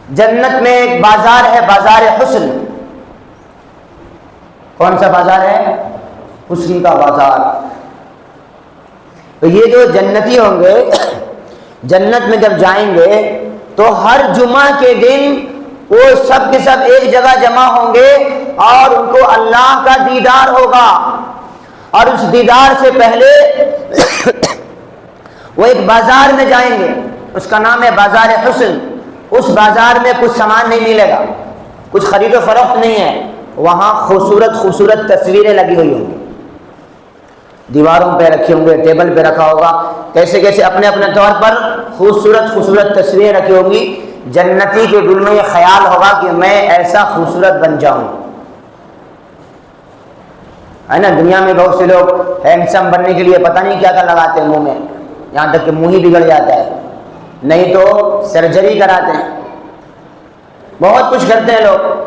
جنت میں ایک بازار ہے، بازار حسن۔ کون سا بازار ہے؟ حسن کا بازار۔ تو یہ جو جنتی ہوں گے، جنت میں جب جائیں گے تو ہر جمعہ کے دن وہ سب کے سب ایک جگہ جمع ہوں گے اور ان کو اللہ کا دیدار ہوگا، اور اس دیدار سے پہلے وہ ایک بازار میں جائیں گے، اس کا نام ہے بازار حسن۔ اس بازار میں کچھ سامان نہیں ملے گا، کچھ خرید و فروخت نہیں ہے، وہاں خوبصورت خوبصورت تصویریں لگی ہوئی ہوں گی، دیواروں پہ رکھی ہوں گے، ٹیبل پہ رکھا ہوگا، کیسے کیسے اپنے اپنے طور پر خوبصورت خوبصورت تصویریں رکھی ہوں گی۔ جنتی کے دل میں یہ خیال ہوگا کہ میں ایسا خوبصورت بن جاؤں، ہے نا۔ دنیا میں بہت سے لوگ ہینڈسم بننے کے لیے پتہ نہیں کیا کیا لگاتے ہیں منہ میں، یہاں تک کہ منہ ہی بگڑ جاتا ہے، نہیں تو سرجری کراتے ہیں، بہت کچھ کرتے ہیں لوگ۔